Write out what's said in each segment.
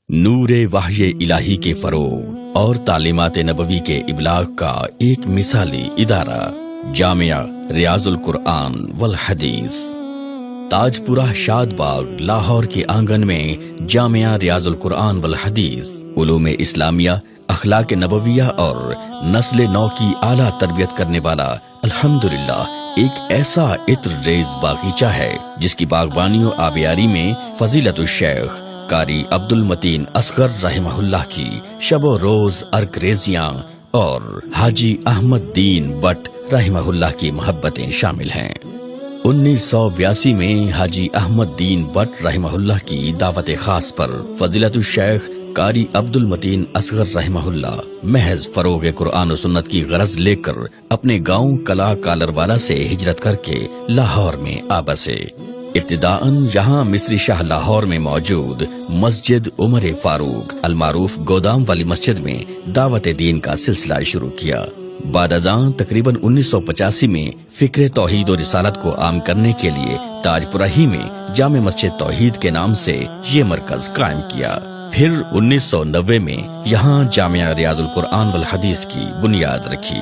نور وحی الہی کے فروغ اور تعلیمات نبوی کے ابلاغ کا ایک مثالی ادارہ جامعہ ریاض القرآن والحدیث، تاج پورہ شاد باغ لاہور کے آنگن میں جامعہ ریاض القرآن والحدیث علوم اسلامیہ، اخلاق نبویہ اور نسل نو کی اعلیٰ تربیت کرنے والا الحمدللہ ایک ایسا عطر ریز باغیچہ ہے جس کی باغبانی و آبیاری میں فضیلت الشیخ قاری عبد المتین اصغر رحمہ اللہ کی شب و روز ارک ریزیاں اور حاجی احمد دین بٹ رحمہ اللہ کی محبتیں شامل ہیں۔ 1982 میں حاجی احمد دین بٹ رحمہ اللہ کی دعوت خاص پر فضیلت الشیخ قاری عبد المتین اصغر رحمہ اللہ محض فروغ قرآن و سنت کی غرض لے کر اپنے گاؤں کلا کالروالا سے ہجرت کر کے لاہور میں آ بسے۔ ابتداءً یہاں مصری شاہ لاہور میں موجود مسجد عمر فاروق المعروف گودام والی مسجد میں دعوت دین کا سلسلہ شروع کیا۔ بعد ازاں تقریباً 1985 میں فکر توحید و رسالت کو عام کرنے کے لیے تاج پورہ ہی میں جامع مسجد توحید کے نام سے یہ مرکز قائم کیا۔ پھر 1990 میں یہاں جامعہ ریاض القرآن والحدیث کی بنیاد رکھی۔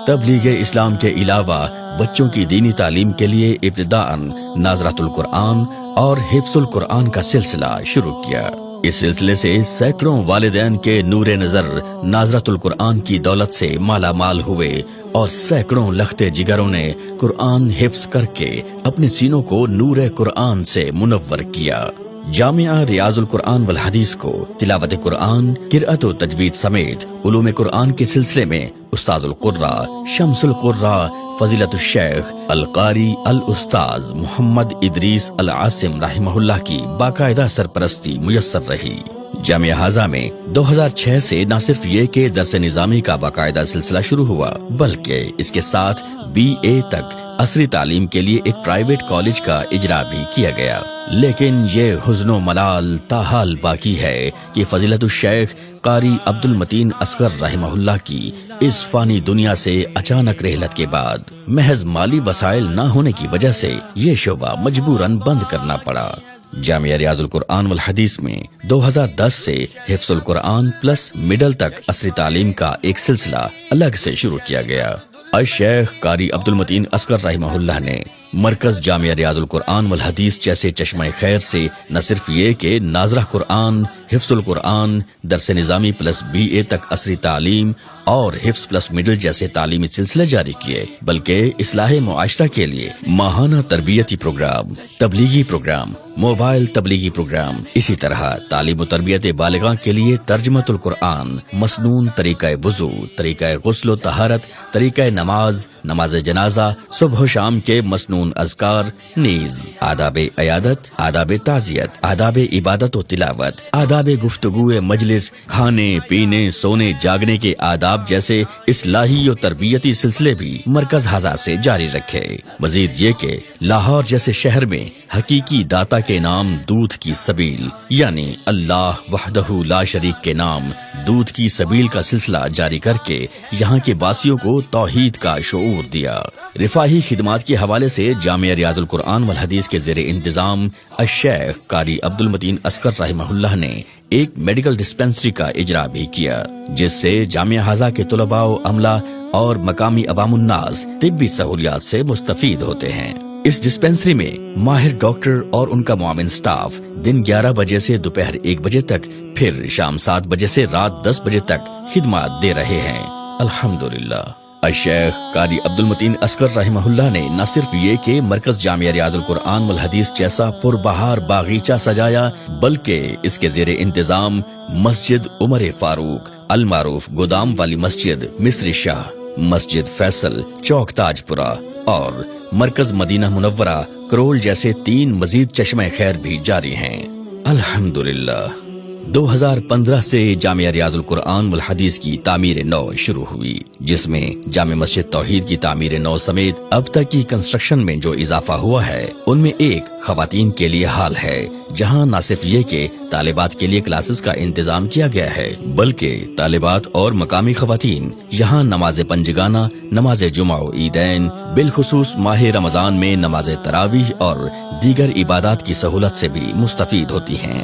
تبلیغ اسلام کے علاوہ بچوں کی دینی تعلیم کے لیے ابتداءً ناظرۃ القرآن اور حفظ القرآن کا سلسلہ شروع کیا۔ اس سلسلے سے سینکڑوں والدین کے نور نظر ناظرۃ القرآن کی دولت سے مالا مال ہوئے اور سینکڑوں لختے جگروں نے قرآن حفظ کر کے اپنے سینوں کو نور قرآن سے منور کیا۔ جامعہ ریاض القرآن والحدیث کو تلاوت قرآن، قرأت و تجوید سمیت علوم قرآن کے سلسلے میں استاد القراء شمس القراء فضیلت الشیخ القاری الاستاذ محمد ادریس العاصم رحمہ اللہ کی باقاعدہ سرپرستی میسر رہی۔ جامعہ ہازہ میں 2006 سے نہ صرف یہ کہ درس نظامی کا باقاعدہ سلسلہ شروع ہوا بلکہ اس کے ساتھ BA تک عصری تعلیم کے لیے ایک پرائیویٹ کالج کا اجرا بھی کیا گیا۔ لیکن یہ حزن و ملال تاحال باقی ہے کہ فضیلت الشیخ قاری عبد المتین اصغر رحمہ اللہ کی اس فانی دنیا سے اچانک رحلت کے بعد محض مالی وسائل نہ ہونے کی وجہ سے یہ شعبہ مجبوراً بند کرنا پڑا۔ جامعہ ریاض القرآن والحدیث میں 2010 سے حفظ القرآن پلس مڈل تک عصری تعلیم کا ایک سلسلہ الگ سے شروع کیا گیا۔ الشیخ قاری عبد المتین اصغر رحمہ اللہ نے مرکز جامعہ ریاض القرآن والحدیث جیسے چشمہ خیر سے نہ صرف یہ کہ ناظرہ قرآن، حفظ القرآن، درس نظامی پلس BA تک عصری تعلیم اور حفظ پلس مڈل جیسے تعلیمی سلسلے جاری کیے بلکہ اصلاح معاشرہ کے لیے ماہانہ تربیتی پروگرام، تبلیغی پروگرام، موبائل تبلیغی پروگرام، اسی طرح تعلیم و تربیت بالغاں کے لیے ترجمۃ القرآن، مسنون طریقہ وضو، طریقہ غسل و طہارت، طریقہ نماز، نماز جنازہ، صبح و شام کے مسنون اذکار، نیز آداب عیادت، آداب تعزیت، آداب عبادت و تلاوت، آداب گفتگو مجلس، کھانے پینے سونے جاگنے کے آداب جیسے اصلاحی و تربیتی سلسلے بھی مرکز ہازہ سے جاری رکھے۔ مزید یہ کہ لاہور جیسے شہر میں حقیقی داتا کے نام دودھ کی سبیل یعنی اللہ وحدہ لا شریک کے نام دودھ کی سبیل کا سلسلہ جاری کر کے یہاں کے باسیوں کو توحید کا شعور دیا۔ رفاہی خدمات کے حوالے سے جامعہ ریاض القرآن والحدیث کے زیر انتظام الشیخ قاری عبد المتین اصغر رحمہ اللہ نے ایک میڈیکل ڈسپنسری کا اجرا بھی کیا جس سے جامعہ ہازہ کے طلباء و عملہ اور مقامی عوام الناس طبی سہولیات سے مستفید ہوتے ہیں۔ اس ڈسپنسری میں ماہر ڈاکٹر اور ان کا معاون سٹاف دن 11 بجے سے دوپہر 1 بجے تک پھر شام 7 بجے سے رات 10 بجے تک خدمات دے رہے ہیں۔ الحمدللہ الشیخ قاری عبد المتین اصغر رحمہ اللہ نے نہ صرف یہ کہ مرکز جامعہ ریاض القرآن والحدیث جیسا پربہار باغیچہ سجایا بلکہ اس کے زیر انتظام مسجد عمر فاروق المعروف گودام والی مسجد مصری شاہ، مسجد فیصل چوک تاج پورہ اور مرکز مدینہ منورہ کرول جیسے 3 مزید چشمہ خیر بھی جاری ہیں۔ الحمدللہ 2015 سے جامعہ ریاض القرآن والحدیث کی تعمیر نو شروع ہوئی جس میں جامع مسجد توحید کی تعمیر نو سمیت اب تک کی کنسٹرکشن میں جو اضافہ ہوا ہے ان میں ایک خواتین کے لیے ہال ہے جہاں نہ صرف یہ کہ طالبات کے لیے کلاسز کا انتظام کیا گیا ہے بلکہ طالبات اور مقامی خواتین یہاں نماز پنجگانہ، نماز جمعہ و عیدین، بالخصوص ماہ رمضان میں نماز تراویح اور دیگر عبادات کی سہولت سے بھی مستفید ہوتی ہیں۔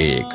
1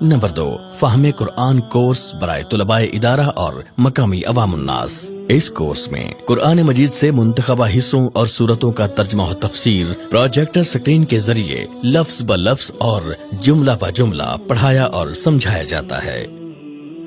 نمبر 2، فہم قرآن کورس برائے طلباء ادارہ اور مقامی عوام الناس۔ اس کورس میں قرآن مجید سے منتخبہ حصوں اور صورتوں کا ترجمہ و تفسیر پروجیکٹر سکرین کے ذریعے لفظ بلفظ اور جملہ بہ جملہ پڑھایا اور سمجھایا جاتا ہے۔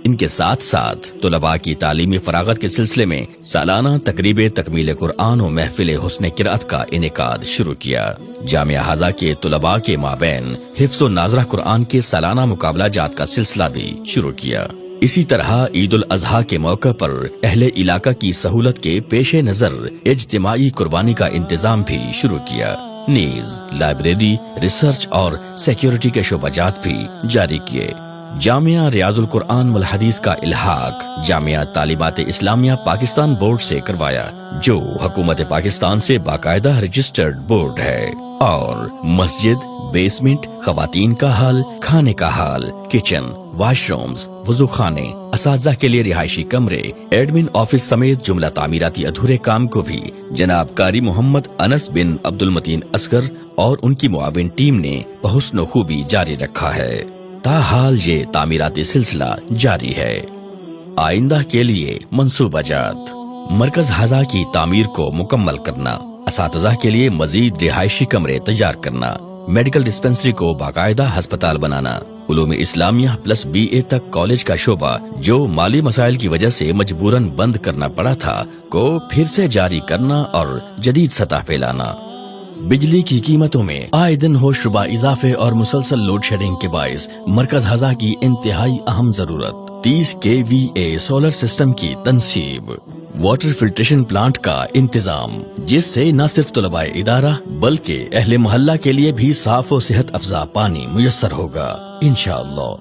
ان کے ساتھ ساتھ طلباء کی تعلیمی فراغت کے سلسلے میں سالانہ تقریب تکمیل قرآن و محفل حسن قرأت کا انعقاد شروع کیا۔ جامعہ ہزا کے طلباء کے مابین حفظ و ناظرہ قرآن کے سالانہ مقابلہ جات کا سلسلہ بھی شروع کیا۔ اسی طرح عید الاضحیٰ کے موقع پر اہل علاقہ کی سہولت کے پیش نظر اجتماعی قربانی کا انتظام بھی شروع کیا۔ نیز لائبریری، ریسرچ اور سیکیورٹی کے شعبہ جات بھی جاری کیے۔ جامعہ ریاض القرآن والحدیث کا الحاق جامعہ تعلیمات اسلامیہ پاکستان بورڈ سے کروایا، جو حکومت پاکستان سے باقاعدہ رجسٹرڈ بورڈ ہے، اور مسجد، بیسمنٹ، خواتین کا ہال، کھانے کا ہال، کچن، واش رومز، وضو خانے، اساتذہ کے لیے رہائشی کمرے، ایڈمن آفس سمیت جملہ تعمیراتی ادھورے کام کو بھی جناب قاری محمد انس بن عبد المتین اصغر اور ان کی معاون ٹیم نے بحسن و خوبی جاری رکھا ہے۔ تاحال یہ تعمیراتی سلسلہ جاری ہے۔ آئندہ کے لیے منصوبہ جات: مرکز ہزا کی تعمیر کو مکمل کرنا، اساتذہ کے لیے مزید رہائشی کمرے تیار کرنا، میڈیکل ڈسپنسری کو باقاعدہ ہسپتال بنانا، علوم اسلامیہ پلس BA تک کالج کا شعبہ جو مالی مسائل کی وجہ سے مجبوراً بند کرنا پڑا تھا کو پھر سے جاری کرنا اور جدید سطح پہ لانا۔ بجلی کی قیمتوں میں آئے دن ہوش ربا اضافے اور مسلسل لوڈ شیڈنگ کے باعث مرکز ہزا کی انتہائی اہم ضرورت 30 kVA سولر سسٹم کی تنصیب، واٹر فلٹریشن پلانٹ کا انتظام، جس سے نہ صرف طلباء ادارہ بلکہ اہل محلہ کے لیے بھی صاف و صحت افزا پانی میسر ہوگا انشاءاللہ۔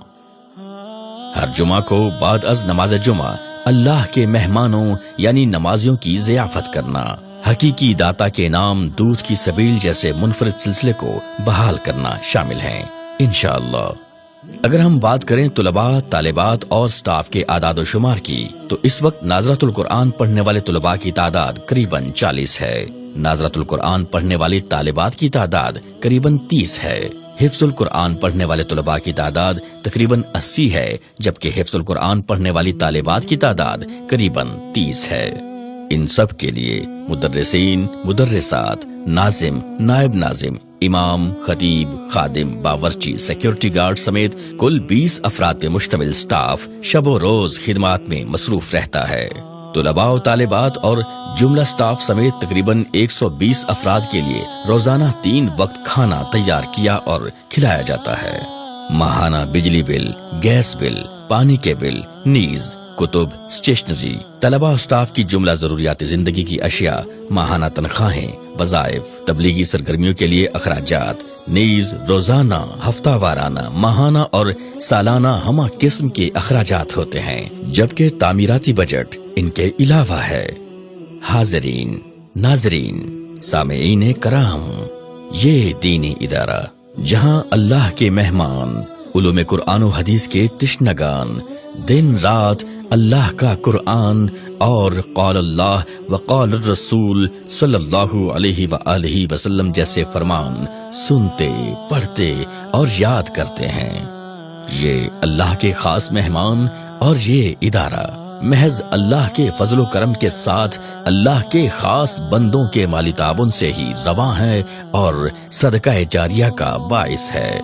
ہر جمعہ کو بعد از نماز جمعہ اللہ کے مہمانوں یعنی نمازیوں کی ضیافت کرنا، حقیقی داتا کے نام دودھ کی سبیل جیسے منفرد سلسلے کو بحال کرنا شامل ہیں انشاءاللہ۔ اگر ہم بات کریں طلباء، طالبات اور سٹاف کے اعداد و شمار کی تو اس وقت ناظرۃ القرآن پڑھنے والے طلباء کی تعداد قریباً 40 ہے، ناظرۃ القرآن پڑھنے والی طالبات کی تعداد قریباً 30 ہے، حفظ القرآن پڑھنے والے طلباء کی تعداد تقریباً 80 ہے، جبکہ حفظ القرآن پڑھنے والی طالبات کی تعداد قریباً 30 ہے۔ ان سب کے لیے مدرسین، مدرسات، ناظم، نائب ناظم، امام، خطیب، خادم، باورچی، سیکیورٹی گارڈ سمیت کل 20 افراد پہ مشتمل سٹاف شب و روز خدمات میں مصروف رہتا ہے۔ طلباء و طالبات اور جملہ سٹاف سمیت تقریباً 120 افراد کے لیے روزانہ 3 وقت کھانا تیار کیا اور کھلایا جاتا ہے۔ ماہانہ بجلی بل، گیس بل، پانی کے بل، نیز کتب، اسٹیشنری، طلباء و سٹاف کی جملہ ضروریات زندگی کی اشیاء، ماہانہ تنخواہیں، وظائف، تبلیغی سرگرمیوں کے لیے اخراجات، نیز روزانہ، ہفتہ وارانہ، ماہانہ اور سالانہ ہمہ قسم کے اخراجات ہوتے ہیں، جبکہ تعمیراتی بجٹ ان کے علاوہ ہے۔ حاضرین، ناظرین، سامعین کرام، یہ دینی ادارہ جہاں اللہ کے مہمان، علوم قرآن و حدیث کے تشنگان دن رات اللہ کا قرآن اور قال اللہ وقال الرسول صلی اللہ علیہ وآلہ وسلم جیسے فرمان سنتے، پڑھتے اور یاد کرتے ہیں۔ یہ اللہ کے خاص مہمان اور یہ ادارہ محض اللہ کے فضل و کرم کے ساتھ اللہ کے خاص بندوں کے مالی تعاون سے ہی رواں ہے اور صدقہ جاریہ کا باعث ہے۔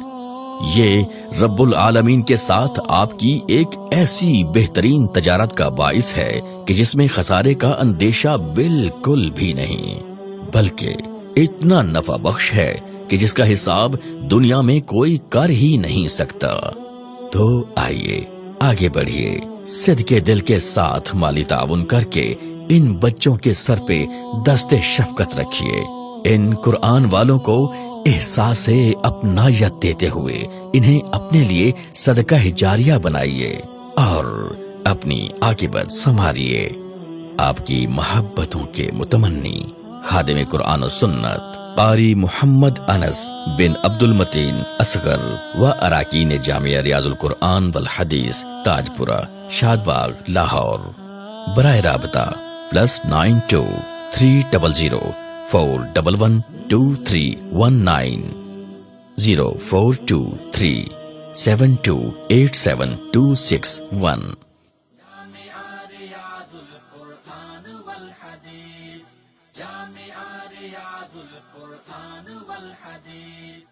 یہ رب العالمین کے ساتھ آپ کی ایک ایسی بہترین تجارت کا باعث ہے کہ جس میں خسارے کا اندیشہ بالکل بھی نہیں، بلکہ اتنا نفع بخش ہے کہ جس کا حساب دنیا میں کوئی کر ہی نہیں سکتا۔ تو آئیے آگے بڑھیے، صدقے دل کے ساتھ مالی تعاون کر کے ان بچوں کے سر پہ دست شفقت رکھیے، ان قرآن والوں کو احساس اپنائیت دیتے ہوئے انہیں اپنے لیے صدقہ جاریہ بنائیے اور اپنی عاقبت سنواریے۔ آپ کی محبتوں کے متمنی خادم قرآن و سنت قاری محمد انس بن عبد المتین اصغر و اراکین جامعہ ریاض القرآن والحدیث تاج پورہ، شاد باغ، لاہور۔ براہ رابطہ +92 300 411 2319 0423 72872261. جامع ریاض القرآن والحدیث.